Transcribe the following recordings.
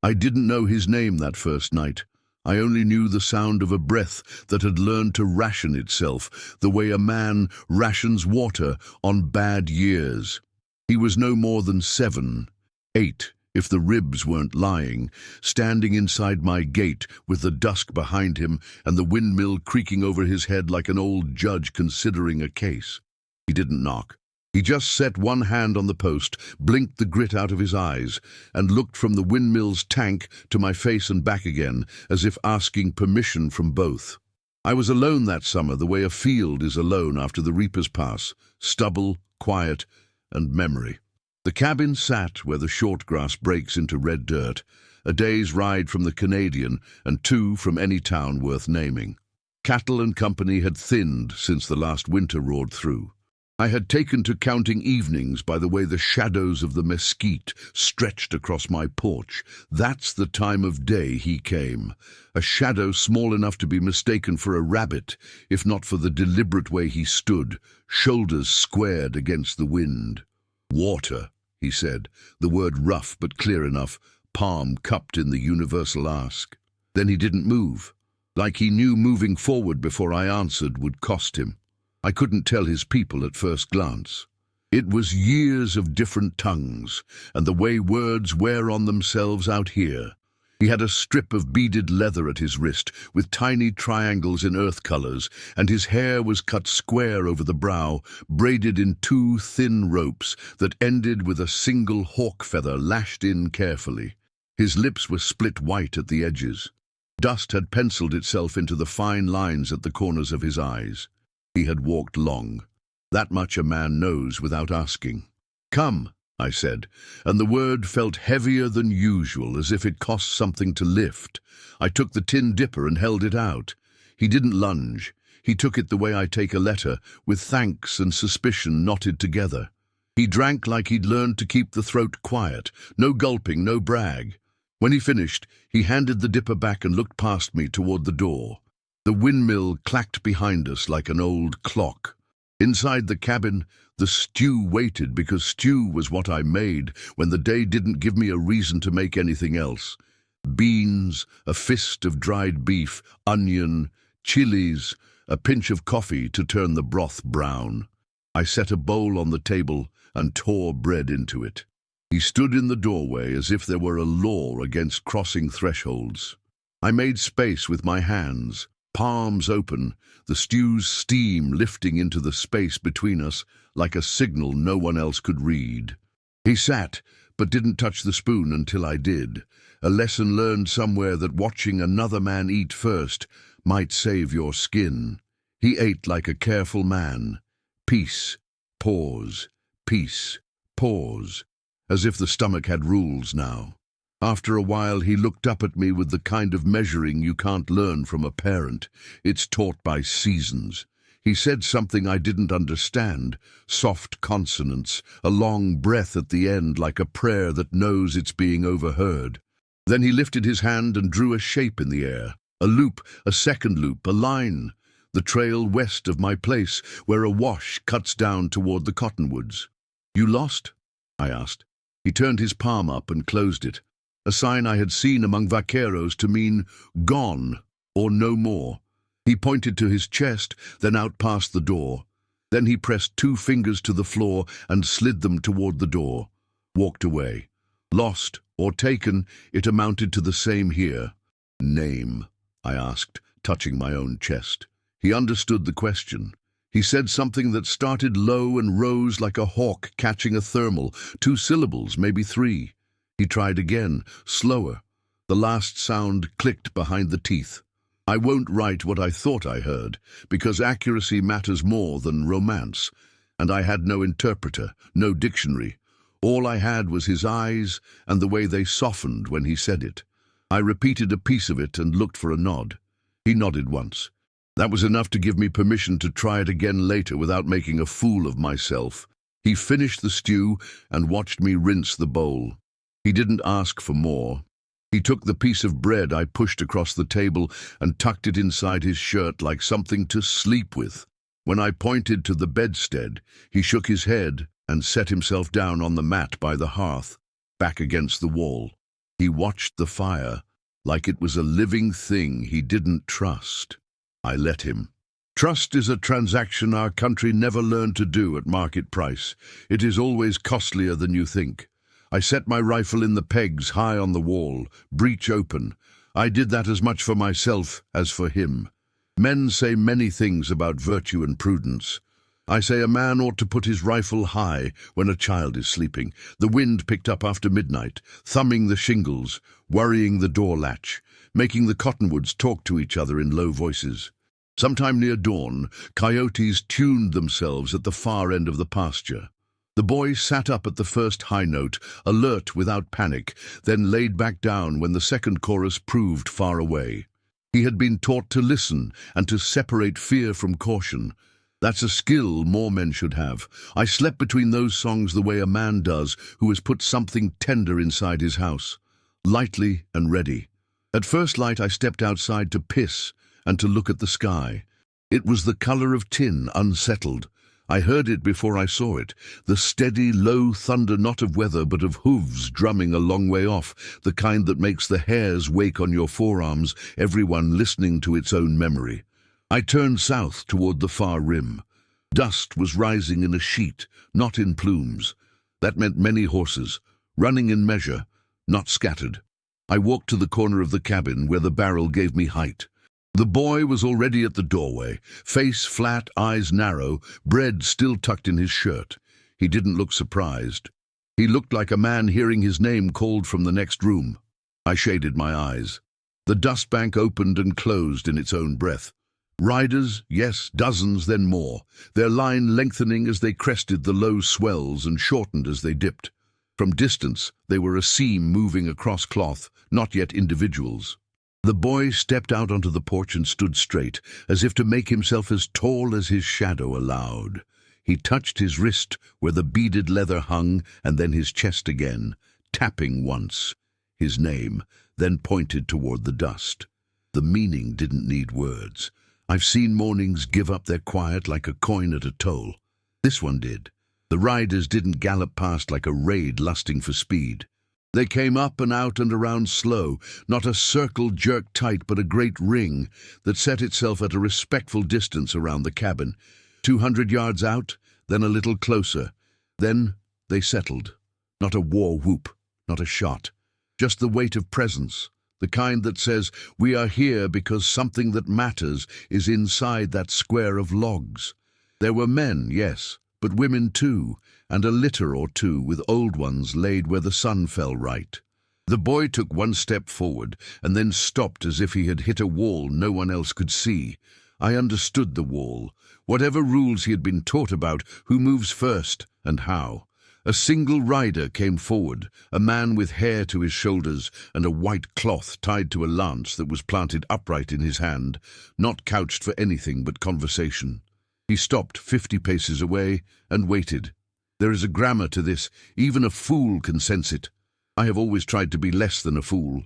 I didn't know his name that first night. I only knew the sound of a breath that had learned to ration itself, the way a man rations water on bad years. He was no more than 7, 8, if the ribs weren't lying, standing inside my gate with the dusk behind him and the windmill creaking over his head like an old judge considering a case. He didn't knock. He just set one hand on the post, blinked the grit out of his eyes, and looked from the windmill's tank to my face and back again, as if asking permission from both. I was alone that summer the way a field is alone after the reapers pass, stubble, quiet, and memory. The cabin sat where the short grass breaks into red dirt, a day's ride from the Canadian and 2 from any town worth naming. Cattle and company had thinned since the last winter roared through. I had taken to counting evenings by the way the shadows of the mesquite stretched across my porch. That's the time of day he came, a shadow small enough to be mistaken for a rabbit, if not for the deliberate way he stood, shoulders squared against the wind. "Water," he said, the word rough but clear enough, palm cupped in the universal ask. Then he didn't move, like he knew moving forward before I answered would cost him. I couldn't tell his people at first glance. It was years of different tongues, and the way words wear on themselves out here. He had a strip of beaded leather at his wrist, with tiny triangles in earth colors, and his hair was cut square over the brow, braided in 2 thin ropes that ended with a single hawk feather lashed in carefully. His lips were split white at the edges. Dust had penciled itself into the fine lines at the corners of his eyes. He had walked long. That much a man knows without asking. "Come," I said, and the word felt heavier than usual, as if it cost something to lift. I took the tin dipper and held it out. He didn't lunge. He took it the way I take a letter, with thanks and suspicion knotted together. He drank like he'd learned to keep the throat quiet, no gulping, no brag. When he finished, he handed the dipper back and looked past me toward the door. The windmill clacked behind us like an old clock. Inside the cabin, the stew waited because stew was what I made when the day didn't give me a reason to make anything else. Beans, a fist of dried beef, onion, chilies, a pinch of coffee to turn the broth brown. I set a bowl on the table and tore bread into it. He stood in the doorway as if there were a law against crossing thresholds. I made space with my hands, palms open, the stew's steam lifting into the space between us like a signal no one else could read. He sat, but didn't touch the spoon until I did, a lesson learned somewhere that watching another man eat first might save your skin. He ate like a careful man. Peace, pause, peace, pause, as if the stomach had rules now. After a while he looked up at me with the kind of measuring you can't learn from a parent. It's taught by seasons. He said something I didn't understand, soft consonants, a long breath at the end like a prayer that knows it's being overheard. Then he lifted his hand and drew a shape in the air, a loop, a second loop, a line, the trail west of my place where a wash cuts down toward the cottonwoods. "You lost?" I asked. He turned his palm up and closed it, a sign I had seen among vaqueros to mean gone or no more. He pointed to his chest, then out past the door. Then he pressed 2 fingers to the floor and slid them toward the door, walked away. Lost or taken, it amounted to the same here. "Name?" I asked, touching my own chest. He understood the question. He said something that started low and rose like a hawk catching a thermal, 2 syllables, maybe 3. He tried again, slower. The last sound clicked behind the teeth. I won't write what I thought I heard, because accuracy matters more than romance, and I had no interpreter, no dictionary. All I had was his eyes and the way they softened when he said it. I repeated a piece of it and looked for a nod. He nodded once. That was enough to give me permission to try it again later without making a fool of myself. He finished the stew and watched me rinse the bowl. He didn't ask for more. He took the piece of bread I pushed across the table and tucked it inside his shirt like something to sleep with. When I pointed to the bedstead, he shook his head and set himself down on the mat by the hearth, back against the wall. He watched the fire like it was a living thing he didn't trust. I let him. Trust is a transaction our country never learned to do at market price. It is always costlier than you think. I set my rifle in the pegs high on the wall, breech open. I did that as much for myself as for him. Men say many things about virtue and prudence. I say a man ought to put his rifle high when a child is sleeping. The wind picked up after midnight, thumbing the shingles, worrying the door latch, making the cottonwoods talk to each other in low voices. Sometime near dawn, coyotes tuned themselves at the far end of the pasture. The boy sat up at the first high note, alert without panic, then laid back down when the second chorus proved far away. He had been taught to listen and to separate fear from caution. That's a skill more men should have. I slept between those songs the way a man does who has put something tender inside his house, lightly and ready. At first light I stepped outside to piss and to look at the sky. It was the color of tin, unsettled. I heard it before I saw it, the steady, low thunder not of weather but of hooves drumming a long way off, the kind that makes the hairs wake on your forearms, everyone listening to its own memory. I turned south toward the far rim. Dust was rising in a sheet, not in plumes. That meant many horses, running in measure, not scattered. I walked to the corner of the cabin where the barrel gave me height. The boy was already at the doorway, face flat, eyes narrow, bread still tucked in his shirt. He didn't look surprised. He looked like a man hearing his name called from the next room. I shaded my eyes. The dust bank opened and closed in its own breath. Riders, yes, dozens, then more, their line lengthening as they crested the low swells and shortened as they dipped. From distance, they were a seam moving across cloth, not yet individuals. The boy stepped out onto the porch and stood straight, as if to make himself as tall as his shadow allowed. He touched his wrist where the beaded leather hung, and then his chest again, tapping once. His name, then pointed toward the dust. The meaning didn't need words. I've seen mornings give up their quiet like a coin at a toll. This one did. The riders didn't gallop past like a raid lusting for speed. They came up and out and around slow, not a circle jerked tight but a great ring that set itself at a respectful distance around the cabin. 200 yards out, then a little closer. Then they settled. Not a war whoop, not a shot. Just the weight of presence, the kind that says, we are here because something that matters is inside that square of logs. There were men, yes, but women too, and a litter or two with old ones laid where the sun fell right. The boy took one step forward and then stopped as if he had hit a wall no one else could see. I understood the wall, whatever rules he had been taught about who moves first and how. A single rider came forward, a man with hair to his shoulders and a white cloth tied to a lance that was planted upright in his hand, not couched for anything but conversation. He stopped 50 paces away and waited. There is a grammar to this, even a fool can sense it. I have always tried to be less than a fool.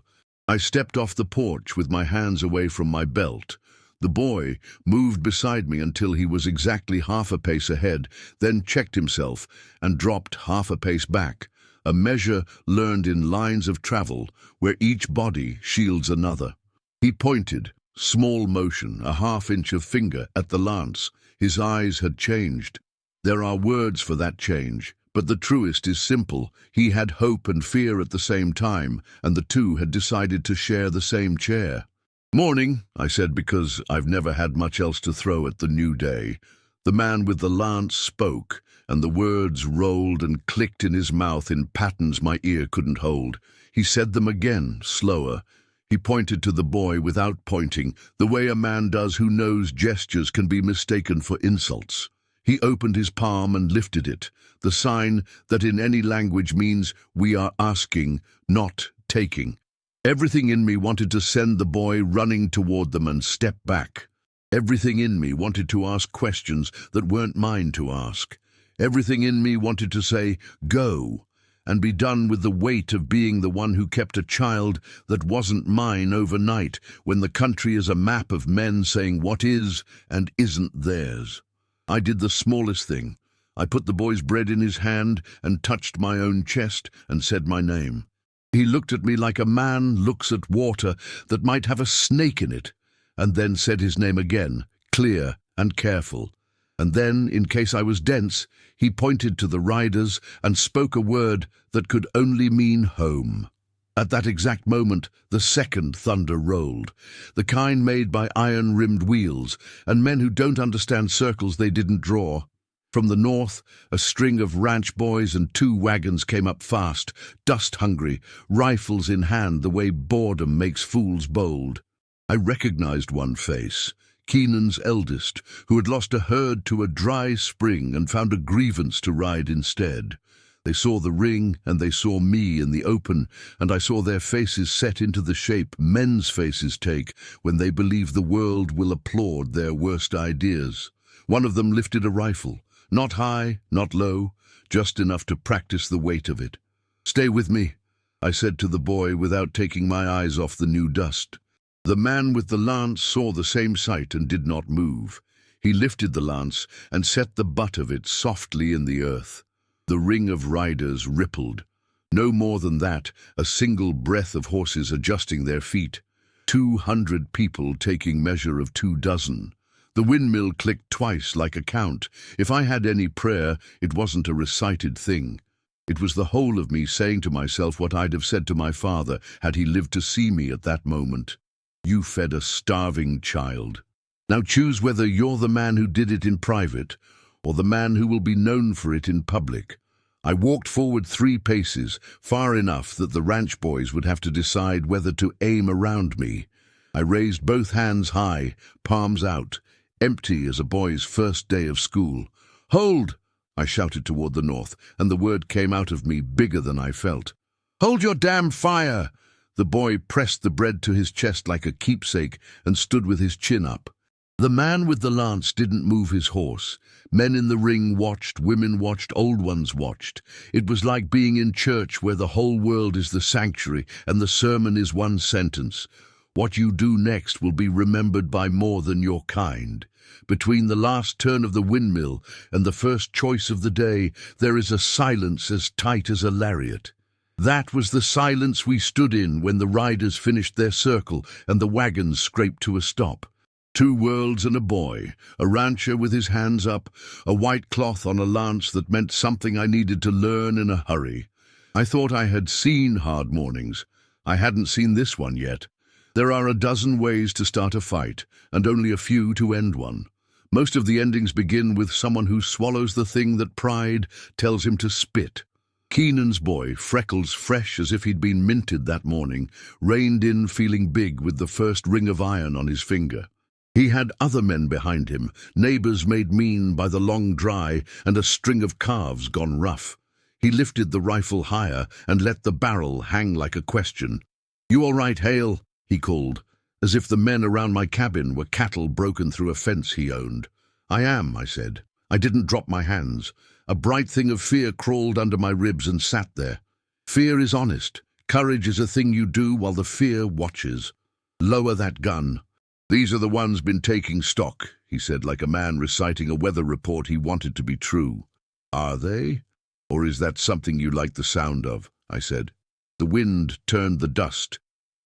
I stepped off the porch with my hands away from my belt. The boy moved beside me until he was exactly half a pace ahead, then checked himself and dropped half a pace back, a measure learned in lines of travel where each body shields another. He pointed, small motion, a half-inch of finger, at the lance. His eyes had changed. There are words for that change, but the truest is simple. He had hope and fear at the same time, and the two had decided to share the same chair. "Morning," I said, because I've never had much else to throw at the new day. The man with the lance spoke, and the words rolled and clicked in his mouth in patterns my ear couldn't hold. He said them again, slower. He pointed to the boy without pointing, the way a man does who knows gestures can be mistaken for insults. He opened his palm and lifted it, the sign that in any language means we are asking, not taking. Everything in me wanted to send the boy running toward them and step back. Everything in me wanted to ask questions that weren't mine to ask. Everything in me wanted to say, go, and be done with the weight of being the one who kept a child that wasn't mine overnight, when the country is a map of men saying what is and isn't theirs. I did the smallest thing. I put the boy's bread in his hand and touched my own chest and said my name. He looked at me like a man looks at water that might have a snake in it, and then said his name again, clear and careful. And then, in case I was dense, he pointed to the riders and spoke a word that could only mean home. At that exact moment, the second thunder rolled, the kind made by iron-rimmed wheels, and men who don't understand circles they didn't draw. From the north, a string of ranch boys and 2 wagons came up fast, dust-hungry, rifles in hand the way boredom makes fools bold. I recognized one face, Keenan's eldest, who had lost a herd to a dry spring and found a grievance to ride instead. They saw the ring, and they saw me in the open, and I saw their faces set into the shape men's faces take when they believe the world will applaud their worst ideas. One of them lifted a rifle, not high, not low, just enough to practice the weight of it. "Stay with me," I said to the boy without taking my eyes off the new dust. The man with the lance saw the same sight and did not move. He lifted the lance and set the butt of it softly in the earth. The ring of riders rippled. No more than that, a single breath of horses adjusting their feet. 200 people taking measure of 24. The windmill clicked twice like a count. If I had any prayer, it wasn't a recited thing. It was the whole of me saying to myself what I'd have said to my father had he lived to see me at that moment. "You fed a starving child. Now choose whether you're the man who did it in private or the man who will be known for it in public." I walked forward 3 paces, far enough that the ranch boys would have to decide whether to aim around me. I raised both hands high, palms out, empty as a boy's first day of school. "Hold!" I shouted toward the north, and the word came out of me bigger than I felt. "Hold your damn fire!" The boy pressed the bread to his chest like a keepsake and stood with his chin up. The man with the lance didn't move his horse. Men in the ring watched, women watched, old ones watched. It was like being in church where the whole world is the sanctuary and the sermon is one sentence. What you do next will be remembered by more than your kind. Between the last turn of the windmill and the first choice of the day, there is a silence as tight as a lariat. That was the silence we stood in when the riders finished their circle and the wagons scraped to a stop. 2 worlds and a boy, a rancher with his hands up, a white cloth on a lance that meant something I needed to learn in a hurry. I thought I had seen hard mornings. I hadn't seen this one yet. There are a dozen ways to start a fight, and only a few to end one. Most of the endings begin with someone who swallows the thing that pride tells him to spit. Keenan's boy, freckles fresh as if he'd been minted that morning, reined in feeling big with the first ring of iron on his finger. He had other men behind him, neighbors made mean by the long dry and a string of calves gone rough. He lifted the rifle higher and let the barrel hang like a question. "You all right, Hale?" he called, as if the men around my cabin were cattle broken through a fence he owned. "I am," I said. I didn't drop my hands. A bright thing of fear crawled under my ribs and sat there. Fear is honest. Courage is a thing you do while the fear watches. "Lower that gun." "These are the ones been taking stock," he said like a man reciting a weather report he wanted to be true. "Are they? Or is that something you like the sound of?" I said. The wind turned the dust,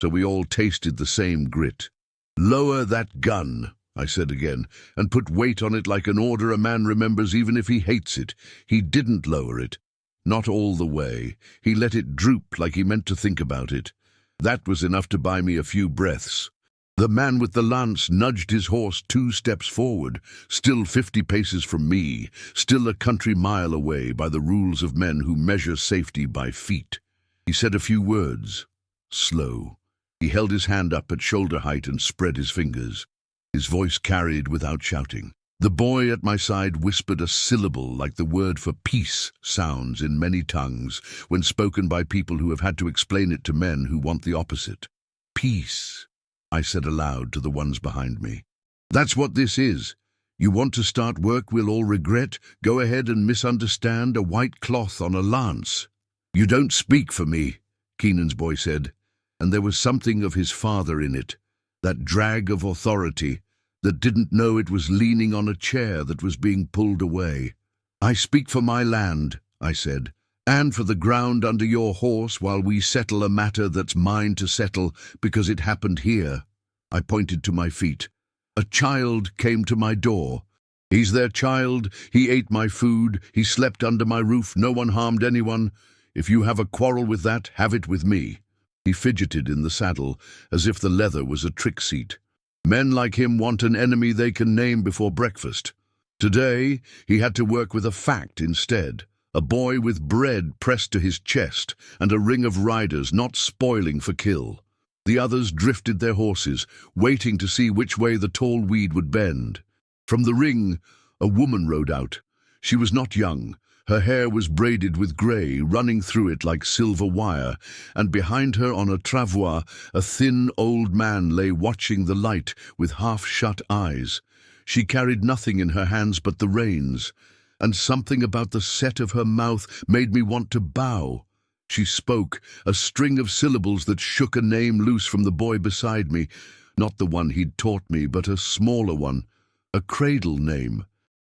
so we all tasted the same grit. "Lower that gun," I said again, and put weight on it like an order a man remembers even if he hates it. He didn't lower it. Not all the way. He let it droop like he meant to think about it. That was enough to buy me a few breaths. The man with the lance nudged his horse 2 steps forward, still 50 paces from me, still a country mile away by the rules of men who measure safety by feet. He said a few words. Slow. He held his hand up at shoulder height and spread his fingers. His voice carried without shouting. The boy at my side whispered a syllable like the word for peace sounds in many tongues when spoken by people who have had to explain it to men who want the opposite. "Peace," I said aloud to the ones behind me. "That's what this is. You want to start work we'll all regret? Go ahead and misunderstand a white cloth on a lance." "You don't speak for me," Keenan's boy said, and there was something of his father in it, that drag of authority that didn't know it was leaning on a chair that was being pulled away. "I speak for my land," I said, And for the ground under your horse while we settle a matter that's mine to settle because it happened here." I pointed to my feet. "A child came to my door. He's their child. He ate my food. He slept under my roof. No one harmed anyone. If you have a quarrel with that, have it with me." He fidgeted in the saddle, as if the leather was a trick seat. "Men like him want an enemy they can name before breakfast. Today, he had to work with a fact instead. A boy with bread pressed to his chest, and a ring of riders not spoiling for kill. The others drifted their horses, waiting to see which way the tall weed would bend. From the ring, a woman rode out. She was not young. Her hair was braided with grey, running through it like silver wire, and behind her on a travois, a thin old man lay watching the light with half-shut eyes. She carried nothing in her hands but the reins, and something about the set of her mouth made me want to bow. She spoke, a string of syllables that shook a name loose from the boy beside me, not the one he'd taught me, but a smaller one, a cradle name.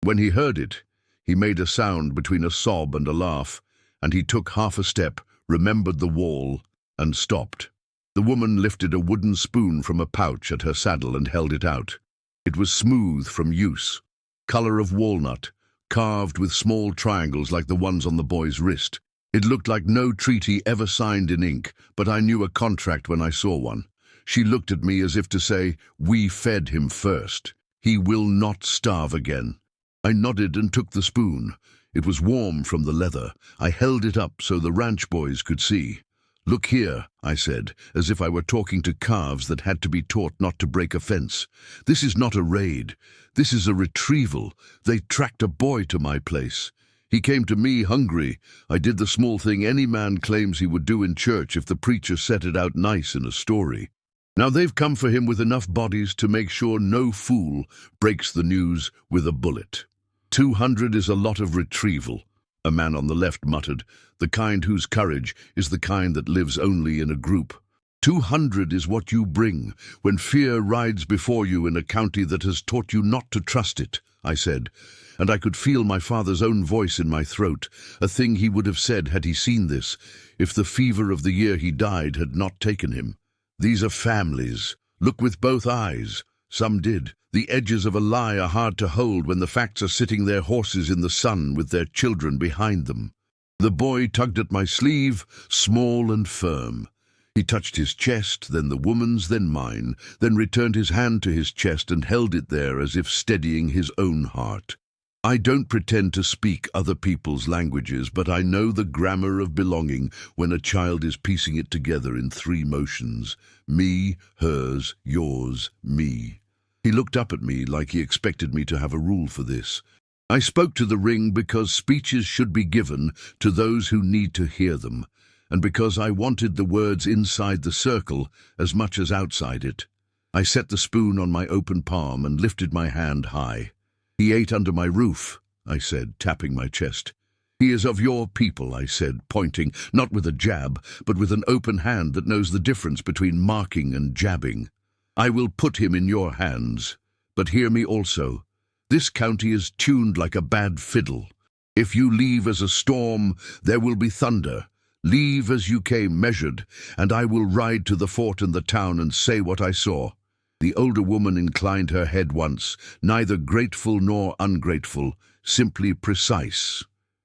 When he heard it, he made a sound between a sob and a laugh, and he took half a step, remembered the wall, and stopped. The woman lifted a wooden spoon from a pouch at her saddle and held it out. It was smooth from use, color of walnut, carved with small triangles like the ones on the boy's wrist. It looked like no treaty ever signed in ink, but I knew a contract when I saw one. She looked at me as if to say, "We fed him first. He will not starve again." I nodded and took the spoon. It was warm from the leather. I held it up so the ranch boys could see. "Look here," I said, as if I were talking to calves that had to be taught not to break a fence. "This is not a raid. This is a retrieval. They tracked a boy to my place. He came to me hungry. I did the small thing any man claims he would do in church if the preacher set it out nice in a story. Now they've come for him with enough bodies to make sure no fool breaks the news with a bullet. 200 is a lot of retrieval," a man on the left muttered, "the kind whose courage is the kind that lives only in a group. 200 is what you bring when fear rides before you in a county that has taught you not to trust it," I said, and I could feel my father's own voice in my throat, a thing he would have said had he seen this, if the fever of the year he died had not taken him. "These are families. Look with both eyes." Some did. The edges of a lie are hard to hold when the facts are sitting their horses in the sun with their children behind them. The boy tugged at my sleeve, small and firm. He touched his chest, then the woman's, then mine, then returned his hand to his chest and held it there as if steadying his own heart. I don't pretend to speak other people's languages, but I know the grammar of belonging when a child is piecing it together in 3 motions. Me, hers, yours, me. He looked up at me like he expected me to have a rule for this. I spoke to the ring because speeches should be given to those who need to hear them, and because I wanted the words inside the circle as much as outside it. I set the spoon on my open palm and lifted my hand high. "He ate under my roof," I said, tapping my chest. "He is of your people," I said, pointing, not with a jab, but with an open hand that knows the difference between marking and jabbing. "I will put him in your hands. But hear me also. This county is tuned like a bad fiddle. If you leave as a storm, there will be thunder. Leave as you came, measured, and I will ride to the fort and the town and say what I saw." The older woman inclined her head once, neither grateful nor ungrateful, simply precise.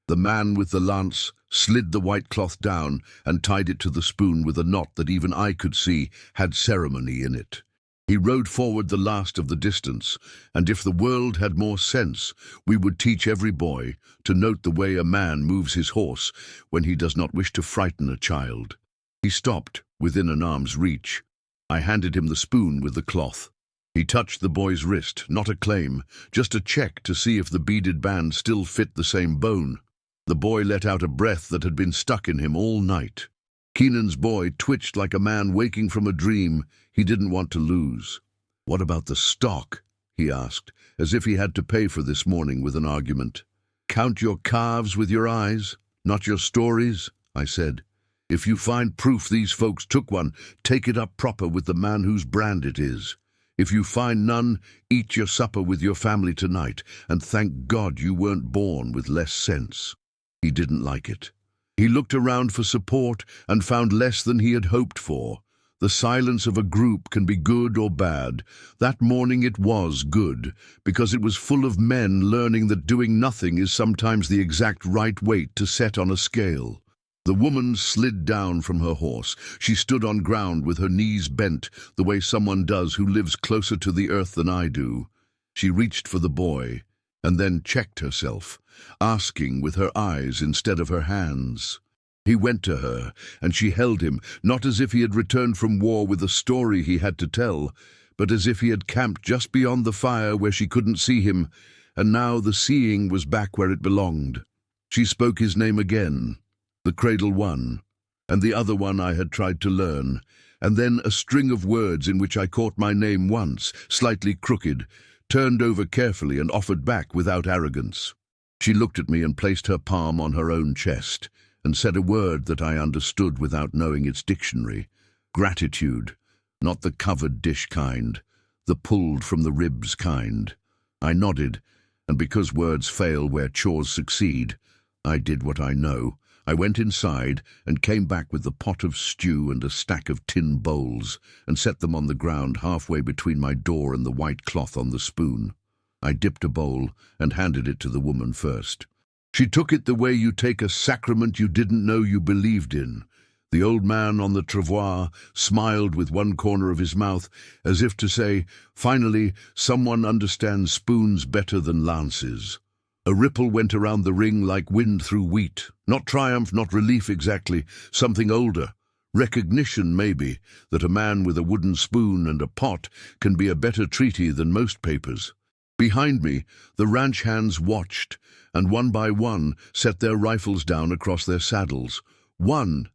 The man with the lance slid the white cloth down and tied it to the spoon with a knot that even I could see had ceremony in it. He rode forward the last of the distance, and if the world had more sense, we would teach every boy to note the way a man moves his horse when he does not wish to frighten a child. He stopped within an arm's reach. I handed him the spoon with the cloth. He touched the boy's wrist, not a claim, just a check to see if the beaded band still fit the same bone. The boy let out a breath that had been stuck in him all night. Keenan's boy twitched like a man waking from a dream he didn't want to lose. "What about the stock?" he asked, as if he had to pay for this morning with an argument. "Count your calves with your eyes, not your stories," I said. "If you find proof these folks took one, take it up proper with the man whose brand it is. If you find none, eat your supper with your family tonight, and thank God you weren't born with less sense." He didn't like it. He looked around for support and found less than he had hoped for. The silence of a group can be good or bad. That morning it was good, because it was full of men learning that doing nothing is sometimes the exact right weight to set on a scale. The woman slid down from her horse. She stood on ground with her knees bent, the way someone does who lives closer to the earth than I do. She reached for the boy, and then checked herself, asking with her eyes instead of her hands. He went to her, and she held him, not as if he had returned from war with a story he had to tell, but as if he had camped just beyond the fire where she couldn't see him, and now the seeing was back where it belonged. She spoke his name again, the Cradle One, and the other one I had tried to learn, and then a string of words in which I caught my name once, slightly crooked, turned over carefully and offered back without arrogance. She looked at me and placed her palm on her own chest, and said a word that I understood without knowing its dictionary. Gratitude, not the covered dish kind, the pulled from the ribs kind. I nodded, and because words fail where chores succeed, I did what I know. I went inside and came back with the pot of stew and a stack of tin bowls, and set them on the ground halfway between my door and the white cloth on the spoon. I dipped a bowl and handed it to the woman first. She took it the way you take a sacrament you didn't know you believed in. The old man on the trottoir smiled with one corner of his mouth, as if to say, finally, someone understands spoons better than lances. A ripple went around the ring like wind through wheat. Not triumph, not relief exactly, something older. Recognition, maybe, that a man with a wooden spoon and a pot can be a better treaty than most papers. Behind me, the ranch hands watched, and one by one set their rifles down across their saddles. One,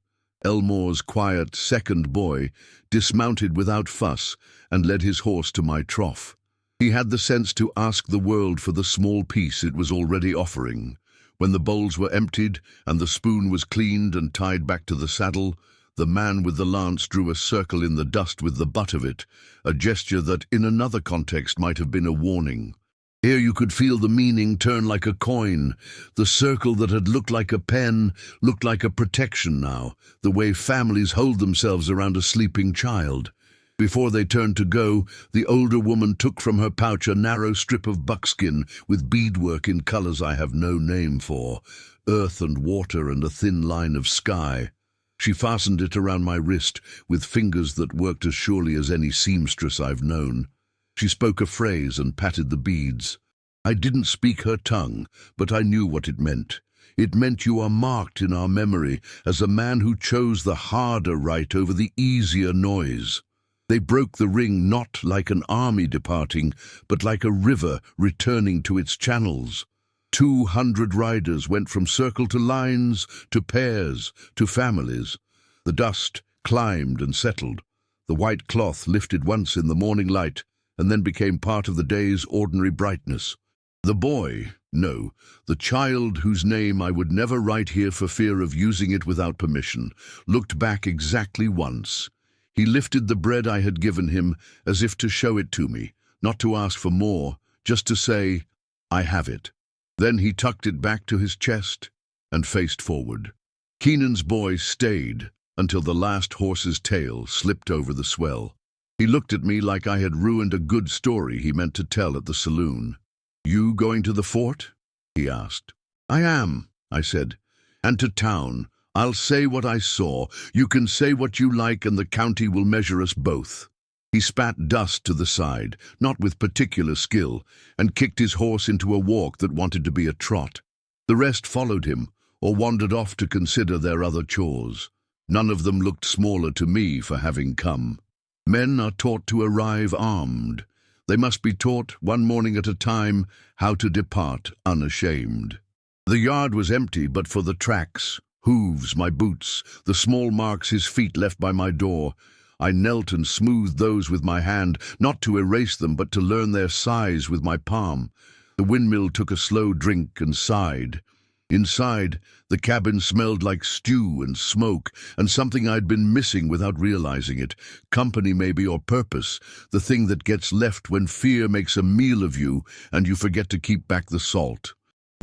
Elmore's quiet second boy, dismounted without fuss and led his horse to my trough. He had the sense to ask the world for the small piece it was already offering. When the bowls were emptied and the spoon was cleaned and tied back to the saddle, the man with the lance drew a circle in the dust with the butt of it, a gesture that in another context might have been a warning. Here you could feel the meaning turn like a coin. The circle that had looked like a pen looked like a protection now, the way families hold themselves around a sleeping child. Before they turned to go, the older woman took from her pouch a narrow strip of buckskin with beadwork in colors I have no name for, earth and water and a thin line of sky. She fastened it around my wrist with fingers that worked as surely as any seamstress I've known. She spoke a phrase and patted the beads. I didn't speak her tongue, but I knew what it meant. It meant you are marked in our memory as a man who chose the harder right over the easier noise. They broke the ring not like an army departing, but like a river returning to its channels. 200 riders went from circle to lines, to pairs, to families. The dust climbed and settled. The white cloth lifted once in the morning light, and then became part of the day's ordinary brightness. The boy, no, the child whose name I would never write here for fear of using it without permission, looked back exactly once. He lifted the bread I had given him as if to show it to me, not to ask for more, just to say, I have it. Then he tucked it back to his chest and faced forward. Keenan's boy stayed until the last horse's tail slipped over the swell. He looked at me like I had ruined a good story he meant to tell at the saloon. You going to the fort? He asked. I am, I said. And to town. I'll say what I saw. You can say what you like and the county will measure us both. He spat dust to the side, not with particular skill, and kicked his horse into a walk that wanted to be a trot. The rest followed him, or wandered off to consider their other chores. None of them looked smaller to me for having come. Men are taught to arrive armed. They must be taught, one morning at a time, how to depart unashamed. The yard was empty but for the tracks, hooves, my boots, the small marks his feet left by my door. I knelt and smoothed those with my hand, not to erase them but to learn their size with my palm. The windmill took a slow drink and sighed. Inside, the cabin smelled like stew and smoke, and something I'd been missing without realizing it. Company maybe, or purpose, the thing that gets left when fear makes a meal of you and you forget to keep back the salt.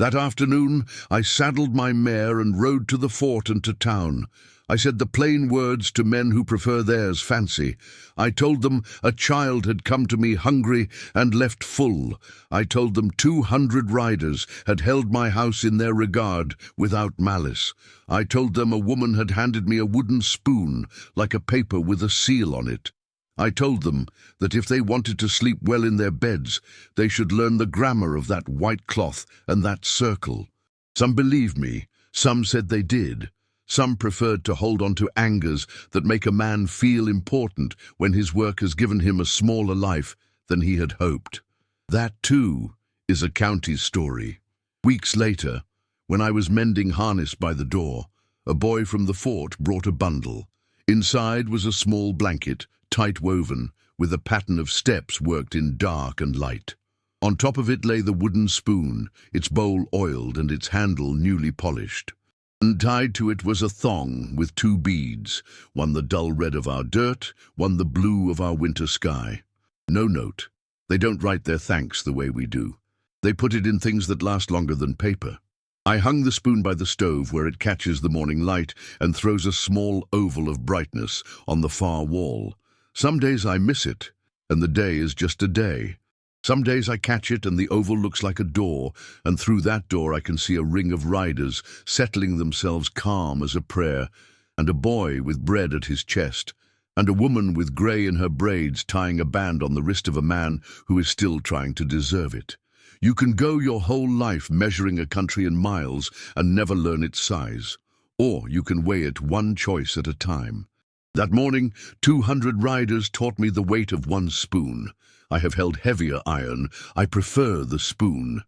That afternoon, I saddled my mare and rode to the fort and to town. I said the plain words to men who prefer theirs fancy. I told them a child had come to me hungry and left full. I told them 200 riders had held my house in their regard without malice. I told them a woman had handed me a wooden spoon, like a paper with a seal on it. I told them that if they wanted to sleep well in their beds, they should learn the grammar of that white cloth and that circle. Some believed me, some said they did. Some preferred to hold on to angers that make a man feel important when his work has given him a smaller life than he had hoped. That, too, is a county story. Weeks later, when I was mending harness by the door, a boy from the fort brought a bundle. Inside was a small blanket, tight woven, with a pattern of steps worked in dark and light. On top of it lay the wooden spoon, its bowl oiled and its handle newly polished. And tied to it was a thong with 2 beads, one the dull red of our dirt, one the blue of our winter sky. No note. They don't write their thanks the way we do. They put it in things that last longer than paper. I hung the spoon by the stove where it catches the morning light and throws a small oval of brightness on the far wall. Some days I miss it, and the day is just a day. Some days I catch it and the oval looks like a door, and through that door I can see a ring of riders settling themselves calm as a prayer, and a boy with bread at his chest, and a woman with grey in her braids tying a band on the wrist of a man who is still trying to deserve it. You can go your whole life measuring a country in miles and never learn its size, or you can weigh it one choice at a time. That morning, 200 riders taught me the weight of one spoon. I have held heavier iron. I prefer the spoon.